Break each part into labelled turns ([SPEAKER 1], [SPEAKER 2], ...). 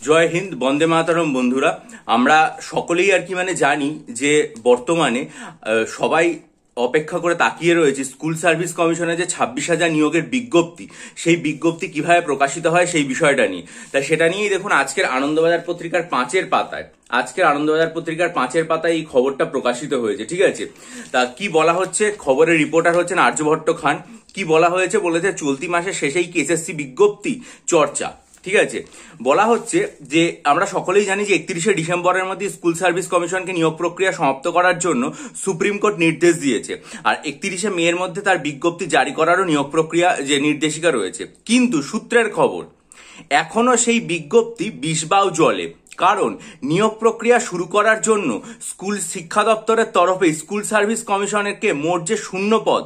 [SPEAKER 1] জয় হিন্দ, বন্দে মাতরম। বন্ধুরা, আমরা সকলেই আর কি জানি যে বর্তমানে সবাই অপেক্ষা করে তাকিয়ে রয়েছে স্কুল সার্ভিস কমিশনের যে 26,000 নিয়োগের বিজ্ঞপ্তি, সেই বিজ্ঞপ্তি কিভাবে প্রকাশিত হয় সেই বিষয়টা নিয়ে। তাই সেটা নিয়েই দেখুন আজকের আনন্দবাজার পত্রিকার 5-এর পাতায় এই খবরটা প্রকাশিত হয়েছে। ঠিক আছে, তা কি বলা হচ্ছে? খবরের রিপোর্টার হচ্ছেন আর্যভট্ট খান। কি বলা হয়েছে? বলেছে চলতি মাসের শেষেই কি এসএসসি বিজ্ঞপ্তি চর্চা। ঠিক আছে, বলা হচ্ছে যে আমরা সকলেই জানি যে 31শে ডিসেম্বরের মধ্যে স্কুল সার্ভিস কমিশনকে নিয়োগ প্রক্রিয়া সমাপ্ত করার জন্য সুপ্রিম কোর্ট নির্দেশ দিয়েছে, আর 31শে মের মধ্যে তার বিজ্ঞপ্তি জারি করারও নিয়োগ প্রক্রিয়া যে নির্দেশিকা রয়েছে। কিন্তু সূত্রের খবর, এখনো সেই বিজ্ঞপ্তি বিষবাও জলে। কারণ নিয়োগ প্রক্রিয়া শুরু করার জন্য স্কুল শিক্ষা দপ্তরের তরফে স্কুল সার্ভিস কমিশনকে মোট যে শূন্য পদ,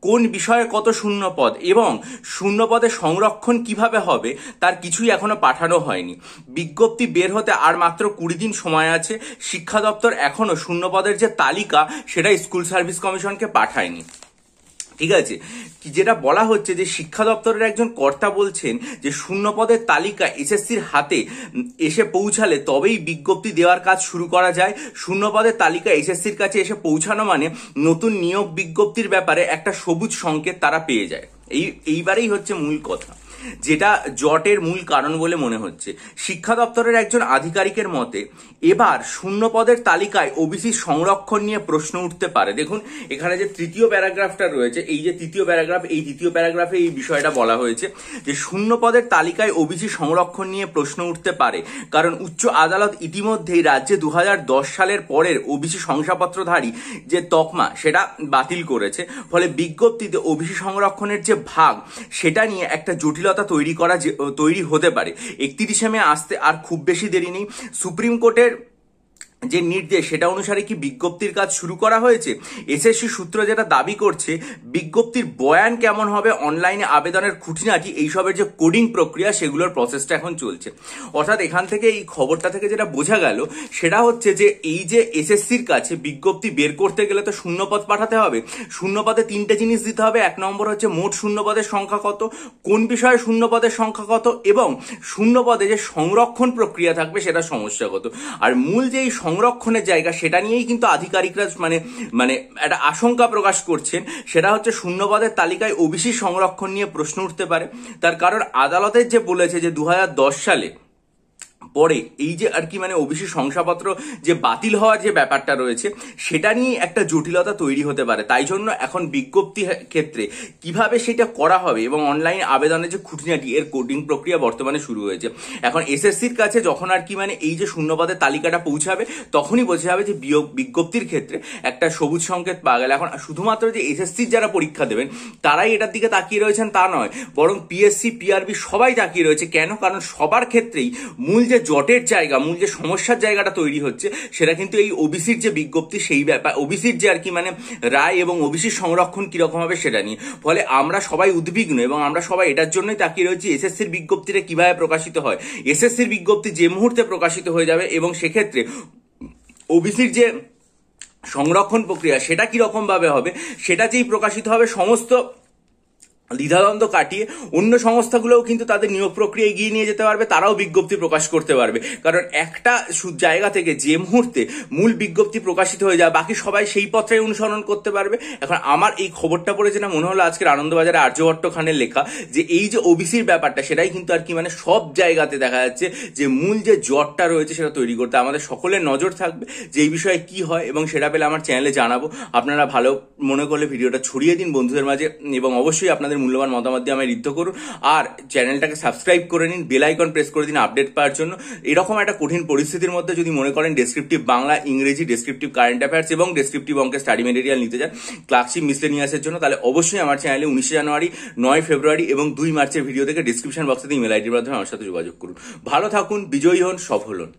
[SPEAKER 1] কোন বিষয়ে কত শূন্য পদ এবং শূন্য পদের সংরক্ষণ কিভাবে হবে, তার কিছুই এখনো পাঠানো হয়নি। বিজ্ঞপ্তি বের হতে আর মাত্র 20 দিন সময় আছে। শিক্ষা দপ্তর এখনো শূন্য পদের যে তালিকা সেটা স্কুল সার্ভিস কমিশনকে পাঠায়নি। ঠিক আছে, যেটা বলা হচ্ছে যে শিক্ষা দপ্তরের একজন কর্তা বলছেন যে শূন্য পদের তালিকা এসএসসির হাতে এসে পৌঁছালে তবেই বিজ্ঞপ্তি দেওয়ার কাজ শুরু করা যায়। শূন্য পদের তালিকা এসএসসির কাছে এসে পৌঁছানো মানে নতুন নিয়োগ বিজ্ঞপ্তির ব্যাপারে একটা সবুজ সংকেত তারা পেয়ে যায়। এইবারেই হচ্ছে মূল কথা, যেটা জটের মূল কারণ বলে মনে হচ্ছে। শিক্ষা দপ্তরের একজন আধিকারিকের মতে এবার শূন্য পদের তালিকায় ওবিসি সংরক্ষণ নিয়ে প্রশ্ন উঠতে পারে। দেখুন এখানে যে তৃতীয় প্যারাগ্রাফটা রয়েছে, এই যে তৃতীয় প্যারাগ্রাফে এই বিষয়টা বলা হয়েছে যে শূন্য পদের তালিকায় ওবিসি সংরক্ষণ নিয়ে প্রশ্ন উঠতে পারে, কারণ উচ্চ আদালত ইতিমধ্যেই রাজ্যে 2010 সালের পরের ওবিসি শংসাপত্রধারী যে তকমা সেটা বাতিল করেছে। ফলে বিজ্ঞপ্তিতে ওবিসি সংরক্ষণের যে ভাগ সেটা নিয়ে একটা জটিলতা তৈরি হতে পারে। 31শে মে আসতে আর খুব বেশি দেরি নেই। সুপ্রিম কোর্টের যে নির্দেশ সেটা অনুসারে কি বিজ্ঞপ্তির কাজ শুরু করা হয়েছে? এসএসসি সূত্র যেটা দাবি করছে, বিজ্ঞপ্তির বয়ান কেমন হবে, অনলাইনে আবেদনের খুঁটিনাটি, এইসবের যে কোডিং প্রক্রিয়া সেগুলোর প্রসেসটা এখন চলছে। অর্থাৎ এখান থেকে এই খবরটা থেকে যেটা বোঝা গেল সেটা হচ্ছে যে এই যে এসএসসির কাছে বিজ্ঞপ্তি বের করতে গেলে তো শূন্যপদ পাঠাতে হবে। শূন্যপদে 3টে জিনিস দিতে হবে। 1 নম্বর হচ্ছে মোট শূন্যপদের সংখ্যা কত, কোন বিষয়ে শূন্যপদের সংখ্যা কত, এবং শূন্যপদে যে সংরক্ষণ প্রক্রিয়া থাকবে সেটা সমস্যা কত। আর মূল যে সংরক্ষণের জায়গা সেটা নিয়েই কিন্তু আধিকারিকরা মানে একটা আশঙ্কা প্রকাশ করছেন, সেটা হচ্ছে শূন্যপদের তালিকায় ওবিসি সংরক্ষণ নিয়ে প্রশ্ন উঠতে পারে। তার কারণ আদালতের যে বলেছে যে 2010 সালে পরে এই যে আর কি ওবিসি শংসাপত্র যে বাতিল হওয়ার যে ব্যাপারটা রয়েছে সেটা নিয়ে একটা জটিলতা তৈরি হতে পারে। তাই জন্য এখন বিজ্ঞপ্তি ক্ষেত্রে কিভাবে সেটা করা হবে এবং অনলাইন আবেদনের যে খুঁটিনাটি, এর কোডিং প্রক্রিয়া বর্তমানে শুরু হয়েছে। এখন এসএসসির কাছে যখন আর কি এই যে শূন্যপদের তালিকাটা পৌঁছাবে তখনই বোঝা যাবে যে বিজ্ঞপ্তির ক্ষেত্রে একটা সবুজ সংকেত পাওয়া গেল। এখন শুধুমাত্র যে এসএসসির যারা পরীক্ষা দেবেন তারাই এটার দিকে তাকিয়ে রয়েছেন তা নয়, বরং পিএসসি, পিআরবি সবাই তাকিয়ে রয়েছে। কেন? কারণ সবার ক্ষেত্রেই মূল যে জটের জায়গা, মূল যে সমস্যার জায়গাটা তৈরি হচ্ছে সেটা কিন্তু এই ওবিসির যে বিজ্ঞপ্তি, সেই ব্যাপার ওবিসির যে আর কি রায় এবং ওবিসির সংরক্ষণ কিরকম হবে সেটা নিয়ে। ফলে আমরা সবাই উদ্বিগ্ন এবং আমরা সবাই এটার জন্যই তাকিয়ে রয়েছি এসএসসির বিজ্ঞপ্তিটা কিভাবে প্রকাশিত হয়। এসএসসির বিজ্ঞপ্তি যে মুহূর্তে প্রকাশিত হয়ে যাবে এবং সেক্ষেত্রে ওবিসির যে সংরক্ষণ প্রক্রিয়া সেটা কিরকম ভাবে হবে, সেটা যেই প্রকাশিত হবে সমস্ত দ্বিধাদ্বন্দ্ব কাটিয়ে অন্য সংস্থাগুলোও কিন্তু তাদের নিয়োগ প্রক্রিয়া এগিয়ে নিয়ে যেতে পারবে, তারাও বিজ্ঞপ্তি প্রকাশ করতে পারবে। কারণ একটা জায়গা থেকে যে মুহূর্তে মূল বিজ্ঞপ্তি প্রকাশিত হয়ে যায় বাকি সবাই সেই পত্রেই অনুসরণ করতে পারবে। এখন আমার এই খবরটা পড়ে যেটা মনে হলো আজকের আনন্দবাজারে আর্যভট্ট খানের লেখা, যে এই যে ওবিসির ব্যাপারটা সেটাই কিন্তু আর কি সব জায়গাতে দেখা যাচ্ছে যে মূল যে জটটা রয়েছে সেটা তৈরি করতে আমাদের সকলের নজর থাকবে যে এই বিষয়ে কি হয়, এবং সেটা পেলে আমার চ্যানেলে জানাবো। আপনারা ভালো মনে করলে ভিডিওটা ছড়িয়ে দিন বন্ধুদের মাঝে, এবং অবশ্যই আপনাদের মূল্যবান মতামত দিয়ে আমায় ঋদ্ধ করুন। আর চ্যানেলটাকে সাবস্ক্রাইব করে নিন, বেল আইকন প্রেস করে দিন আপডেট পাওয়ার জন্য। এরকম একটা কঠিন পরিস্থিতির মধ্যে যদি মনে করেন ডেসক্রিপটিভ বাংলা, ইংরেজি, ডেসক্রিপটিভ কারেন্ট অ্যাফেয়ার্স এবং ডেসক্রিপটিভ অঙ্কের স্টাডি মেটেরিয়াল নিতে চান ক্লাসিক মিসলেনিয়াসের জন্য, তাহলে অবশ্যই আমার চ্যানেলে 19শে জানুয়ারি, 9 ফেব্রুয়ারি এবং 2 মার্চের ভিডিও থেকে ডিসক্রিপশন বক্সে ইমেল আইডির মাধ্যমে আমার সাথে যোগাযোগ করুন। ভালো থাকুন, বিজয়ী হন, সফল হন।